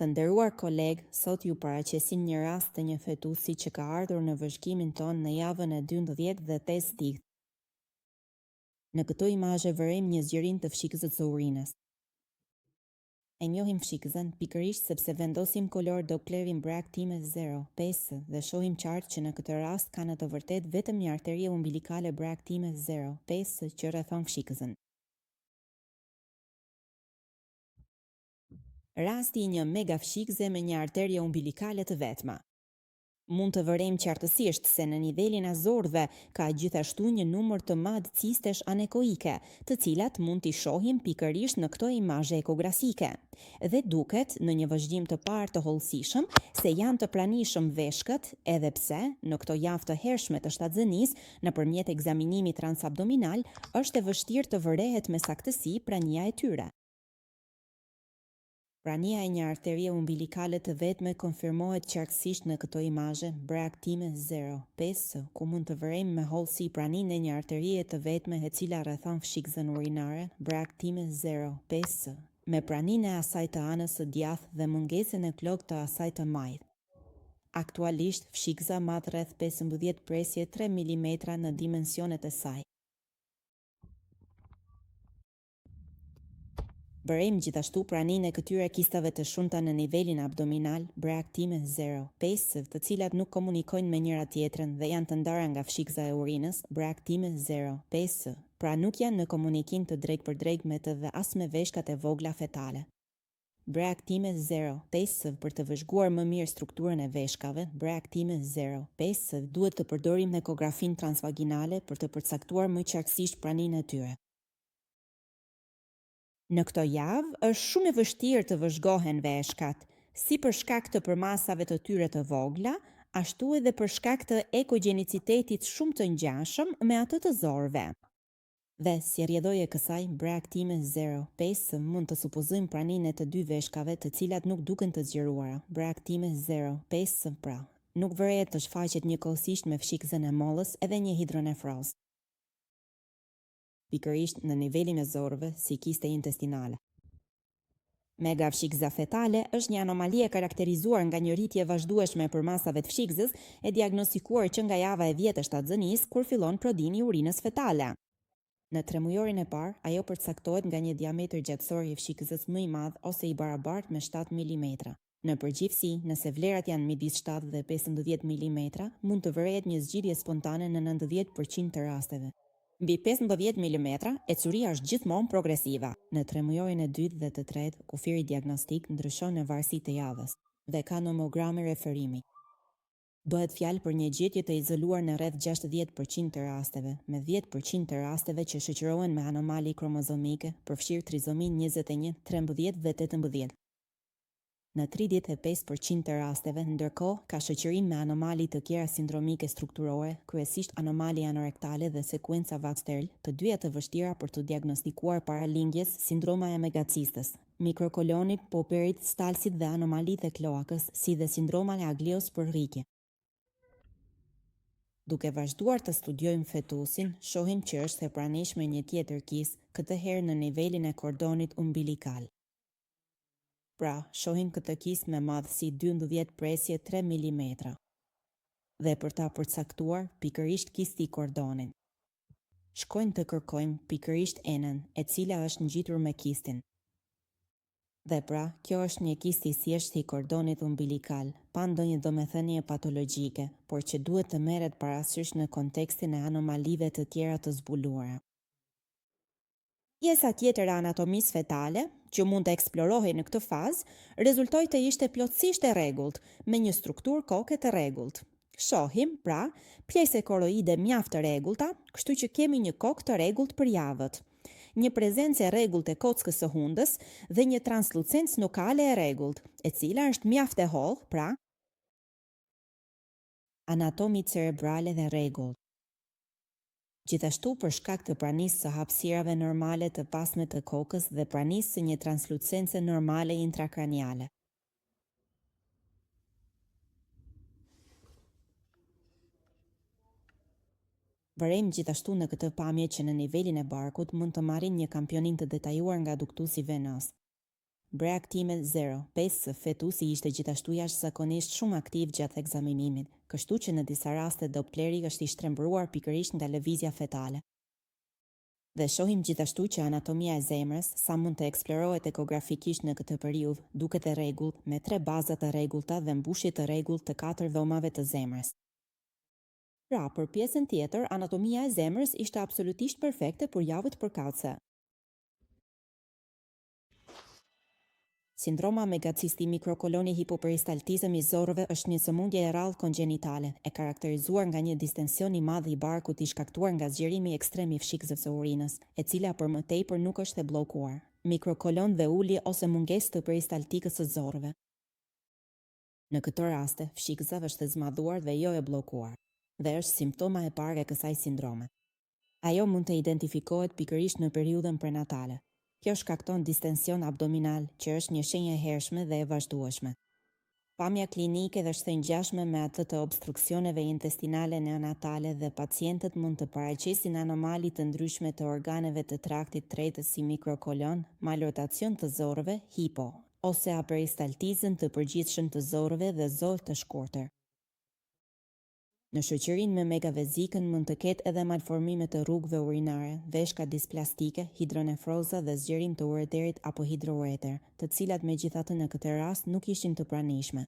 Të nderuar koleg, sot ju paraqesim një rast të një fetusi që ka ardhur në vëzhgimin ton në javën e 12 dhe 8 ditë. Në këto imazhe vërejmë një zgjerim të fshikëzës së urinës. E njohim fshikëzën pikërisht sepse vendosim kolor Dopplerin Bragg Time 0-5 dhe shohim qartë që në këtë rast ka në të vërtetë vetëm një arterie umbilikale Bragg Time 0-5 që rrethon fshikëzën. Rasti i një mega fshikëze me një arterie umbilikale të vetma. Mund të vërejmë qartësisht se në nivelin azordhve ka gjithashtu një numër të madh cistesh anekoike, të cilat mund t'i shohim pikërisht në këto imazhe ekografike. Dhe duket në një vëzhgim të parë të hollësishëm se janë të pranishëm veshkët, edhe pse në këto javë të hershme të shtatëzënisë, nëpërmjet ekzaminimit transabdominal, është e vështirë të vërehet me saktësi prania e tyre. Prania e një arterie umbilikale të vetme konfirmohet qartësisht në këto imazhe Bragg Time 0-5, ku mund të vërejmë me hollësi praninë e një arterie të vetme e cila rrethon fshikëzën urinare Bragg Time 0-5, me praninë e asaj të anës së djathtë dhe mungesën e plot të asaj të majtë. Aktualisht fshikëza madh rreth 15 presje 3 mm në dimensionet e saj. Vërejmë gjithashtu praninë e këtyre kistave të shumta në nivelin abdominal Bragg Time 0-5, të cilat nuk komunikojnë me njëra tjetrën dhe janë të ndara nga fshikëza e urinës Bragg Time 0-5, pra nuk janë në komunikim të drejt për drejt me të dhe as me veshkat e vogla fetale. Bragg Time 0-5, për të vëzhguar më mirë strukturën e veshkave, Bragg Time 0-5 duhet të përdorim ekografin transvaginale për të përcaktuar më qartësisht praninë e tyre. Në këto javë është shumë e vështirë të vëzhgohen veshkat, si për shkak të përmasave të tyre të vogla, ashtu edhe për shkak të ekogjenicitetit shumë të ngjashëm me atë të zorëve. Dhe si rrjedhoi e kësaj, Bragg Time 0-5 mund të supozojmë praninë e të dy veshkave të cilat nuk duken të zgjeruara, Bragg Time 0-5 pra. Nuk vërehet të shfaqet njëkohësisht me fshikëzën e mollës edhe një hidronefroz. Pikërisht në nivelin e zorëve si kiste intestinale. Mega fshikëza fetale është një anomali e karakterizuar nga një rritje vazhdueshme e përmasave të fshikëzës e diagnostikuar që nga java e 10 e shtatëzënisë kur fillon prodhimi i urinës fetale. Në tremujorin e parë, ajo përcaktohet nga një diametër gjatësor i fshikëzës më i madh ose i barabartë me 7 mm. Në përgjithësi, nëse vlerat janë midis 7 dhe 15 mm, mund të vërehet një zgjidhje spontane në 90% të rasteve. Mbi 15 mm, ecuria është gjithmonë progresiva. Në tremujorin e 2 dhe të 3, kufiri diagnostik ndryshon në varësi të javës dhe ka nomograme referimi. Bëhet fjalë për një gjetje të izoluar në rreth 60% të rasteve, me 10% të rasteve që shoqërohen me anomali kromozomike, përfshirë trizomin 21, 13 dhe 18. Në 35% të rasteve, ndërkohë, ka shoqërim me anomali të tjera sindromike strukturore, kryesisht anomali anorektale dhe sekuenca Vaxterl, të dyja të vështira për të diagnostikuar para lindjes, sindroma e megacistës, mikrokolonit, poperit, stalsit dhe anomalit e kloakës, si dhe sindroma e aglios për rrikje. Duke vazhduar të studiojmë fetusin, shohim që është e pranishme një tjetër kisë, këtë herë në nivelin e kordonit umbilikal. Pra, shohim këtë kisë me madhësi 12 presje 3 mm. Dhe për ta përcaktuar pikërisht kisti i kordonit. Shkojmë të kërkojmë pikërisht enën, e cila është ngjitur me kistin. Dhe pra, kjo është një kist i thjeshtë i kordonit umbilikal, pa ndonjë domethënie patologjike, por që duhet të merret parasysh në kontekstin e anomalive të tjera të zbuluara. Pjesa tjetër e anatomisë fetale, që mund të eksplorohej në këtë fazë, rezultoi të ishte plotësisht e rregullt, me një strukturë koke të rregullt. Shohim, pra, pjesë koroide mjaft të rregullta, kështu që kemi një kokë të rregullt për javët. Një prezencë e rregullt e kockës së hundës dhe një translucencë nukale e rregullt, e cila është mjaft e hollë, pra, anatomi cerebrale dhe rregullt. Gjithashtu për shkak të pranisë së hapësirave normale të pasme të kokës dhe pranisë së një translucence normale intrakraniale. Vërejmë gjithashtu në këtë pamje që në nivelin e barkut mund të marrin një kampionim të detajuar nga duktusi venos. Breaktime 0. Pesë, fetusi ishte gjithashtu jashtëzakonisht shumë aktiv gjatë ekzaminimit, kështu që në disa raste Dopleri është i shtrembruar pikërisht nga lëvizja fetale. Dhe shohim gjithashtu që anatomia e zemrës, sa mund të eksplorohet ekografikisht në këtë periudhë, duket e rregullt, me 3 baza të rregullta dhe mbushje të rregullt të 4 dhomave të zemrës. Pra, për pjesën tjetër, anatomia e zemrës ishte absolutisht perfekte për javët përkatëse. Sindroma megacisti mikrokoloni hipoperistaltizëm i zorëve është një sëmundje e rrallë kongjenitale, e karakterizuar nga një distension i madh i barkut i shkaktuar nga zgjerimi ekstrem i fshikëzës së urinës, e cila për më tepër nuk është e bllokuar. Mikrokolon dhe ulje ose mungesë të peristaltikës së zorëve. Në këtë raste, fshikëza është e zmadhuar dhe jo e bllokuar, dhe është simptoma e parë e kësaj sindrome. Ajo mund të identifikohet pikërisht në periudhën prenatale. Kjo shkakton distension abdominal, që është një shenjë e hershme dhe e vazhdueshme. Pamja klinike dhe është e ngjashme me atë të obstruksioneve intestinale neonatale dhe pacientët mund të paraqesin anomali të ndryshme të organeve të traktit tretës si mikrokolon, malrotacion të zorëve, hipo, ose aperistaltizëm të përgjithshëm të zorëve dhe zorë të shkurtër. Në shoqërinë me megavezikën mund të ketë edhe malformime të rrugëve urinare, veshka displastike, hidronefroza dhe zgjerim të ureterit apo hidroureter, të cilat megjithatë në këtë rast nuk ishin të pranishme.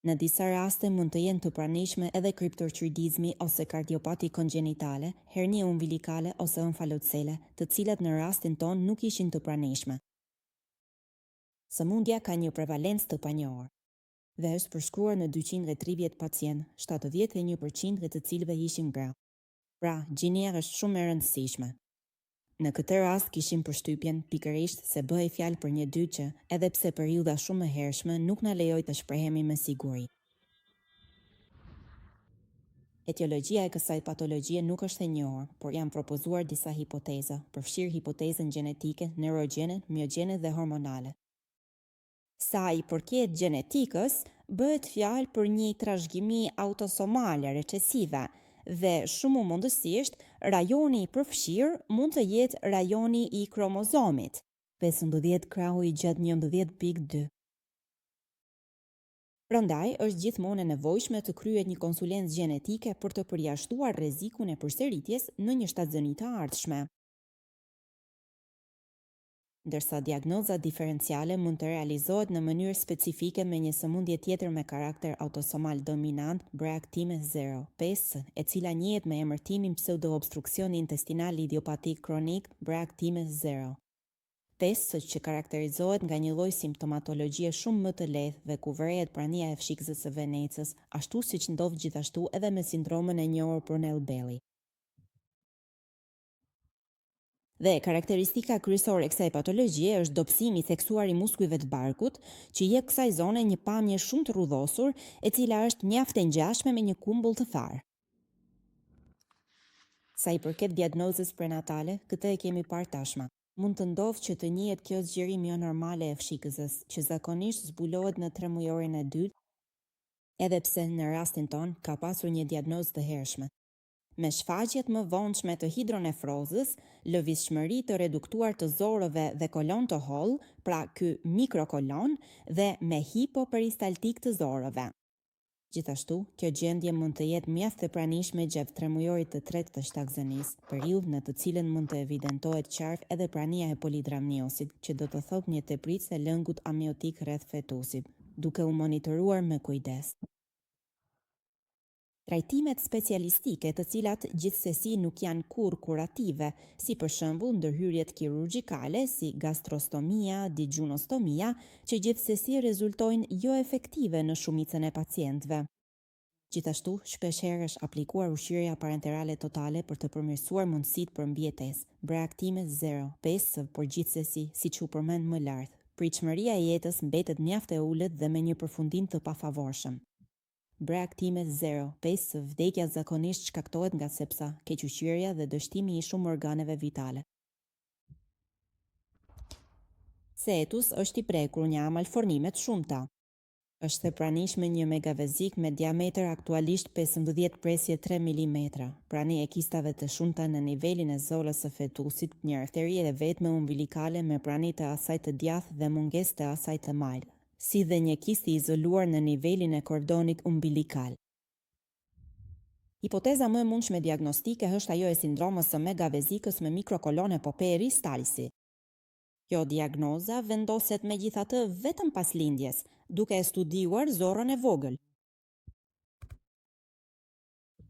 Në disa raste mund të jenë të pranishme edhe kriptorchidizmi ose kardiopati kongenitale, hernie umbilikale ose omfalocele, të cilat në rastin ton nuk ishin të pranishme. Sëmundja ka një prevalencë të panjohur dhe është përshkruar në 230 pacient, 71% të cilëve ishin gra. Pra, gjinia është shumë e rëndësishme. Në këtë rast kishim përshtypjen pikërisht se bëhej fjalë për një dyqe, edhe pse periudha shumë e hershme nuk na lejoi të shprehemi me siguri. Etiologjia e kësaj patologjie nuk është e njohur, por janë propozuar disa hipoteza, përfshirë hipotezën gjenetike, neurogjene, miogjene dhe hormonale. Sa i përket gjenetikës, bëhet fjalë për një trashëgimi autosomale recesive dhe shumë mundësisht rajoni i përfshirë mund të jetë rajoni i kromozomit, 15 krahu i gjatë 11.2. Prandaj është gjithmonë e nevojshme të kryhet një konsulencë gjenetike për të përjashtuar rrezikun e përsëritjes në një shtatzëni të ardhshme. Ndërsa diagnoza diferenciale mund të realizohet në mënyrë specifike me një sëmundje tjetër me karakter autosomal dominant, breaktime 0, pesë, e cila njihet me emërtimin pseudoobstruksioni intestinal idiopatik kronik, breaktime 0. Pesë që karakterizohet nga një lloj simptomatologjie shumë më të lehtë dhe ku vërehet prania e fshikëzës së venecës, ashtu siç ndodh gjithashtu edhe me sindromën e njohur Brunel-Belli. Dhe karakteristika kryesore e kësaj patologjie është dobësimi theksuar i muskujve të barkut, që jep kësaj zone një pamje shumë të rrudhosur, e cila është mjaft e ngjashme me një kumbull të tharë. Sa i përket diagnozës prenatale, këtë e kemi parë tashmë. Mund të ndodhë që të njihet kjo zgjerim jo normale e fshikëzës, që zakonisht zbulohet në 3 mujorin e dytë, edhe pse në rastin ton ka pasur një diagnozë të hershme. Me shfaqjet më vonshme të hidronefrozës, lëvizshmëri të reduktuar të zorëve dhe kolon të hollë, pra ky mikrokolon, dhe me hipoperistaltik të zorëve. Gjithashtu, kjo gjendje mund të jetë mjaft e pranishme gjatë 3 mujorit të tretë të shtakzënisë, periudhë në të cilën mund të evidentohet qartë edhe prania e polidramniosit, që do të thotë një tepritje e lëngut amniotik rreth fetusit, duke u monitoruar me kujdes. Trajtimet specialistike të cilat gjithsesi nuk janë kurrë kurative, si për shembull ndërhyrjet kirurgjikale si gastrostomia, digjunostomia, që gjithsesi rezultojnë jo efektive në shumicën e pacientëve. Gjithashtu, shpeshherë është aplikuar ushqyerja parenterale totale për të përmirësuar mundësitë për mbjetesë, breaktime 0, pesë, por gjithsesi, siç u përmend më lart, pritshmëria e jetës mbetet mjaft e ulët dhe me një përfundim të pafavorshëm. Breaktime 0, pesë, vdekja zakonisht shkaktohet nga sepsa, kequshqyerja dhe dështimi i shumë organeve vitale. Cetus është i prekur nga malformime të shumta. Është e pranishme një megavezik me diametër aktualisht 15 presje 3 mm. Prani e kistave të shumta në nivelin e zolës së fetusit, një arteri e vetme umbilikale me prani të asaj të djathtë dhe mungesë të asaj të majtë, si dhe një kistë i izoluar në nivelin e kordonit umbilikal. Hipoteza më e mundshme diagnostike është ajo e sindromës së megavezikës me mikrokolone Poperi Stalsi. Kjo diagnoza vendoset megjithatë vetëm pas lindjes, duke e studiuar zorrën e vogël.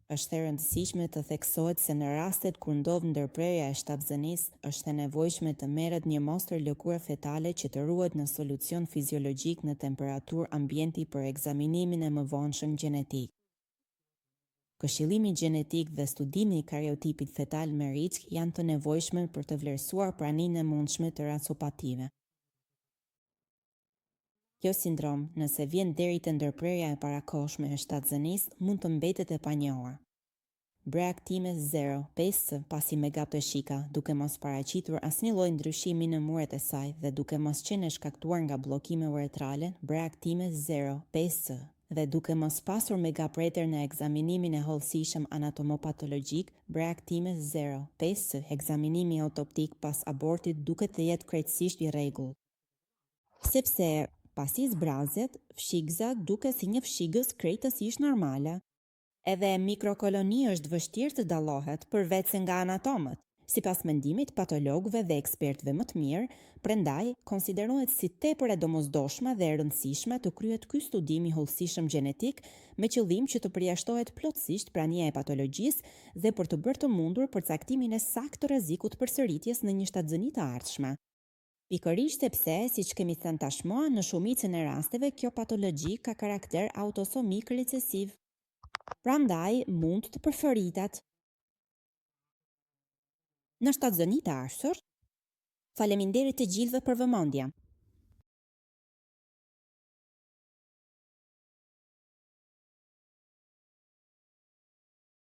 Është e rëndësishme të theksohet se në rastet kur ndodh ndërprerja e shtatëzënisë, është e nevojshme të merret një mostër lëkure fetale që të ruhet në solucion fiziologjik në temperaturë ambienti për ekzaminimin e mëvonshëm gjenetik. Këshillimi gjenetik dhe studimi i kariotipit fetal me risk janë të nevojshme për të vlerësuar praninë e mundshme të racopative. Kjo sindrom, nëse vjen deri te ndërprerja e parakohshme e shtatëzënisë, mund të mbetet e panjohur. Breaktime 0, 5 pasi me gap të shika, duke mos paraqitur asnjë lloj ndryshimi në muret e saj dhe duke mos qenë e shkaktuar nga bllokime uretrale, breaktime 0, 5 dhe duke mos pasur megapreter në ekzaminimin e hollësishëm anatomopatologjik, breaktime 0, 5 ekzaminimi autoptik pas abortit duket të jetë krejtësisht i rregullt. Sepse pasi zbrazet, fshigza duket si një fshigës krejtësisht normale. Edhe mikrokoloni është vështirë të dallohet përveç se nga anatomët. Sipas mendimit patologëve dhe ekspertëve më të mirë, prandaj konsiderohet si tepër e domosdoshme dhe e rëndësishme të kryhet ky studim i hollësishëm gjenetik me qëllim që të përjashtohet plotësisht prania e patologjisë dhe për të bërë të mundur përcaktimin e saktë të rrezikut përsëritjes në një shtatzëni të ardhshme. Pikërisht sepse, siç kemi thënë tashmë, në shumicën e rasteve kjo patologji ka karakter autosomik recesiv. Prandaj mund të përfëritet. Në shtatzëni të ardhshëm, faleminderit të gjithëve për vëmendje.